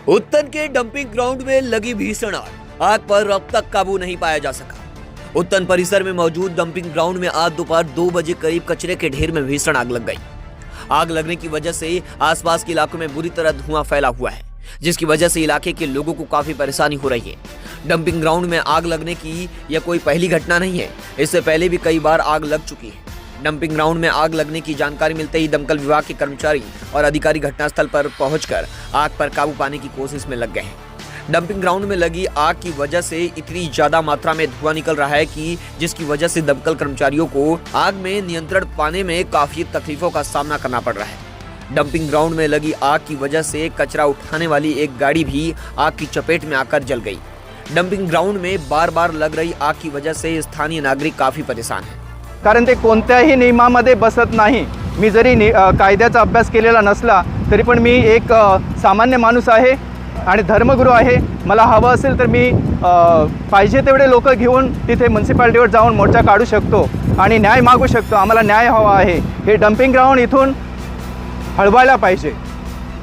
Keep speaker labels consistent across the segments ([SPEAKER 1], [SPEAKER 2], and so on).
[SPEAKER 1] उत्तन के dumping ground में लगी भीषण आग पर अब तक काबू नहीं पाया जा सका। उत्तन परिसर में मौजूद डंपिंग ग्राउंड में आज दोपहर 2 बजे करीब कचरे के ढेर में भीषण आग लग गई। आग लगने की वजह से आसपास के इलाकों में बुरी तरह धुआं फैला हुआ है, जिसकी वजह से इलाके के लोगों को काफी परेशानी हो रही है। डंपिंग ग्राउंड में आग लगने की यह कोई पहली घटना नहीं है, इससे पहले भी कई बार आग लग चुकी है। डंपिंग ग्राउंड में आग लगने की जानकारी मिलते ही दमकल विभाग के कर्मचारी और अधिकारी घटनास्थल पर पहुंचकर आग पर काबू पाने की कोशिश में लग गए हैं। डंपिंग ग्राउंड में लगी आग की वजह से इतनी ज्यादा मात्रा में धुआं निकल रहा है कि जिसकी वजह से दमकल कर्मचारियों को आग में नियंत्रण पाने में काफी तकलीफों का सामना करना पड़ रहा है। डंपिंग ग्राउंड में लगी आग की वजह से कचरा उठाने वाली एक गाड़ी भी आग की चपेट में आकर जल गई। डंपिंग ग्राउंड में बार बार लग रही आग की वजह से स्थानीय नागरिक काफी परेशान है,
[SPEAKER 2] कारण ते कोणत्याही नियमामध्ये बसत नाही। मी जरी कायद्याचा अभ्यास केलेला नसला तरी पण मी एक सामान्य माणूस आहे आणि धर्मगुरू आहे। मला हवं असेल तर मी पाहिजे तेवढे लोक घेऊन तिथे म्युनिसिपालिटीवर जाऊन मोर्चा काढू शकतो आणि न्याय मागू शकतो। आम्हाला न्याय हवा आहे। हे डंपिंग ग्राउंड इथून हलवायला पाहिजे।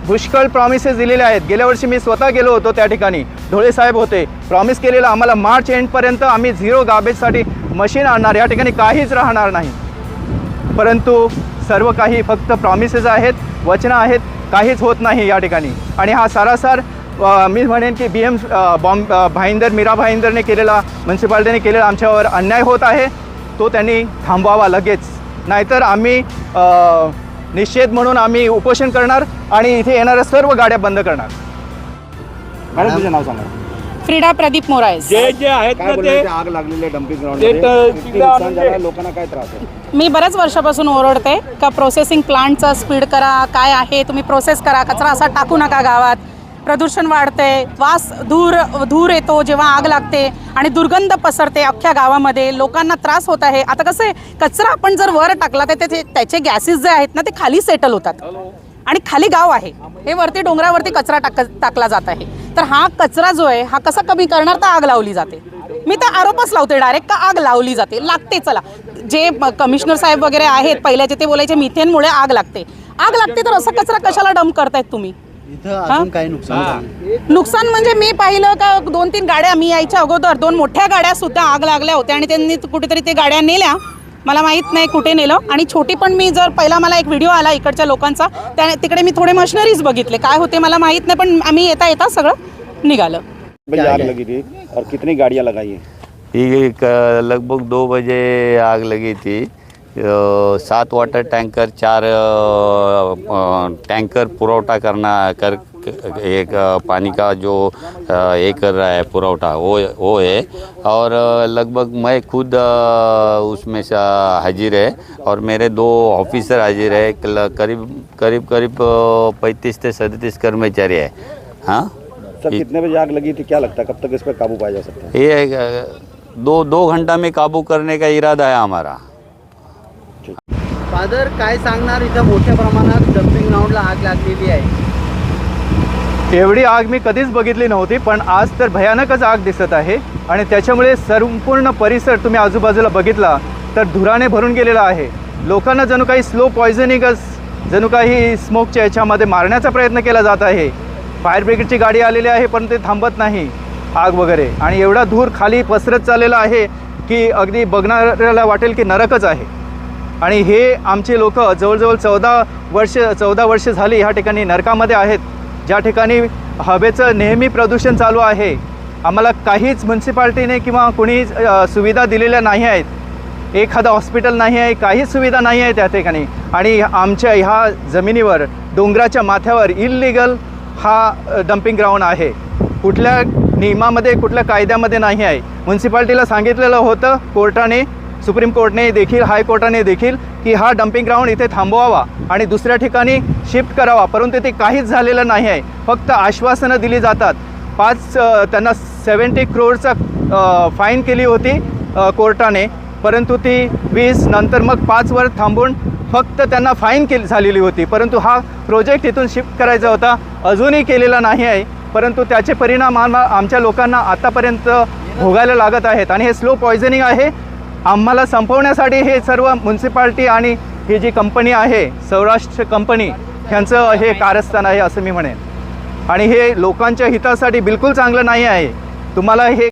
[SPEAKER 2] पुष्कळ प्रॉमिसेस दिलेले आहेत। गेल्या वर्षी मी स्वतः गेलो होतो त्या ठिकाणी, ढोळे साहेब होते। प्रॉमिस केलेलं आम्हाला मार्च एंडपर्यंत आम्ही 0 गार्बेजसाठी मशीन आणणार, या ठिकाणी काहीच राहणार नाही। परंतु सर्व काही फक्त प्रॉमिसेस आहेत, वचनं आहेत, काहीच होत नाही या ठिकाणी। आणि हा सारासार मी म्हणेन की BM भाईंदर, मीरा भाईंदरने केलेला, म्युनिसिपालिटीने केलेला आमच्यावर अन्याय होत आहे, तो त्यांनी थांबवावा लगेच। नाहीतर आम्ही निषेध म्हणून आम्ही उपोषण करणार आणि इथे येणाऱ्या सर्व गाड्या बंद करणार। मॅडम तुझं नाव सांगा।
[SPEAKER 3] फ्रीडा प्रदीप मोरायस।
[SPEAKER 4] जे आहेत ना ते
[SPEAKER 2] आग लागलेली डंपिंग ग्राउंडमध्ये लोकांना काय त्रास आहे?
[SPEAKER 3] मी बऱ्याच वर्षापासून ओरडते का प्रोसेसिंग प्लांटचा स्पीड करा, काय आहे तुम्ही प्रोसेस करा, कचरा असा टाकू नका गावात, प्रदूषण वाढते, वास धूर येतो जेव्हा आग लागते आणि दुर्गंध पसरते अख्ख्या गावामध्ये, लोकांना त्रास होत आहे। आता कसं आहे, कचरा आपण जर वर टाकला तर त्याचे गॅसेस जे आहेत ना ते खाली सेटल होतात आणि खाली गाव आहे, हे वरती डोंगरावरती कचरा टाकला जात आहे। तर हा कचरा जो आहे हा कसा कमी करणार, तर आग लावली जाते। मी तर आरोपच लावते डायरेक्ट का आग लावली जाते, लागते। चला जे कमिशनर साहेब वगैरे आहेत पहिल्याचे ते बोलायचे मिथेनमुळे आग लागते तर असा कचरा कशाला डंप करतायत तुम्ही?
[SPEAKER 2] काय
[SPEAKER 3] नुकसान म्हणजे मी पाहिलं का 2-3 गाड्या, मी यायच्या अगोदर 2 मोठ्या गाड्या सुद्धा आग लागल्या होत्या आणि त्यांनी कुठेतरी ते गाड्या नेल्या, मला माहीत नाही कुठे नेलं। आणि छोटी पण मी जर पहिला मला एक व्हिडिओ आला इकडच्या लोकांचा, तिकडे मी थोडे मशिनरीज बघितले, काय होते मला माहीत नाही, पण आम्ही येता सगळं निघालं।
[SPEAKER 2] आग लगी थी और कितनी गाड़ियाँ लगाई हैं?
[SPEAKER 4] ये लगभग 2 बजे आग लगी थी। 7 वाटर टैंकर, 4 टैंकर पुरवठा कर एक पानी का जो ये कर रहा है पुरवठा वो है। और लगभग मैं खुद उसमें से हाजिर है और मेरे 2 ऑफिसर हाजिर है। करीब 35 से 37 कर्मचारी है। हाँ
[SPEAKER 2] सर, कितने बजे आग लगी थी? क्या लगता है कब तक इस पर काबू पाया जा सकता है?
[SPEAKER 4] ये 2 घंटा में काबू करने का इरादा है हमारा।
[SPEAKER 5] फादर काय सांगणार, इथं मोठ्या प्रमाणात डंपिंग ग्राउंडला आग लागलेली आहे?
[SPEAKER 2] एवढी आग मी कधीच बघितली नव्हती, पण आज तर भयानकच आग दिसत आहे आणि त्याच्यामुळे संपूर्ण परिसर तुम्ही आजूबाजूला बघितला तर धुराने भरून गेलेला आहे। लोकांना जणू काही स्लो पॉयझनिंगच, जणू काही स्मोकच्या याच्यामध्ये मारण्याचा प्रयत्न केला जात आहे। फायर ब्रिगेडची गाडी आलेली आहे पण ते थांबत नाही आग वगैरे, आणि एवढा धूर खाली पसरत चाललेला आहे की अगदी बघणाऱ्याला वाटेल की नरकच आहे। आणि हे आमचे लोक जवळजवळ 14 वर्ष झाली ह्या ठिकाणी नरकामध्ये आहेत, ज्या ठिकाणी हवेचं नेहमी प्रदूषण चालू आहे। आम्हाला काहीच म्युनिसिपालिटीने किंवा कोणी सुविधा दिलेल्या नाही आहेत। एखादं हॉस्पिटल नाही आहे, काहीच सुविधा नाही आहे त्या ठिकाणी। आणि आमच्या ह्या जमिनीवर डोंगराच्या माथ्यावर इल्लीगल हा डंपिंग ग्राउंड आहे। कुठल्या नियमामध्ये, कुठल्या कायद्यामध्ये नाही आहे। म्युनिसिपालिटीला सांगितलेलं होतं कोर्टाने, सुप्रीम कोर्टने देखील, हायकोर्टाने देखील की हा डंपिंग ग्राउंड इथे थांबवावा आणि दुसऱ्या ठिकाणी शिफ्ट करावा, परंतु ते काहीच झालेलं नाही आहे। फक्त आश्वासनं दिली जातात। त्यांना 70 करोडचा फाईन केली होती कोर्टाने, परंतु ती 20 नंतर मग 5 वर थांबून फक्त त्यांना फाईन झालेली होती। परंतु हा प्रोजेक्ट इथून शिफ्ट करायचा होता, अजूनही केलेला नाही आहे, परंतु त्याचे परिणाम आमच्या लोकांना आतापर्यंत भोगायला लागत आहेत आणि हे स्लो पॉयझनिंग आहे। आम्हाला संपवण्यासाठी हे सर्व म्युनिसिपालिटी आणि ही जी कंपनी आहे सौराष्ट्र कंपनी ह्यांचं हे कारस्थान आहे असं मी म्हणेन। आणि हे लोकांच्या हितासाठी बिलकुल चांगलं नाही आहे. तुम्हाला हे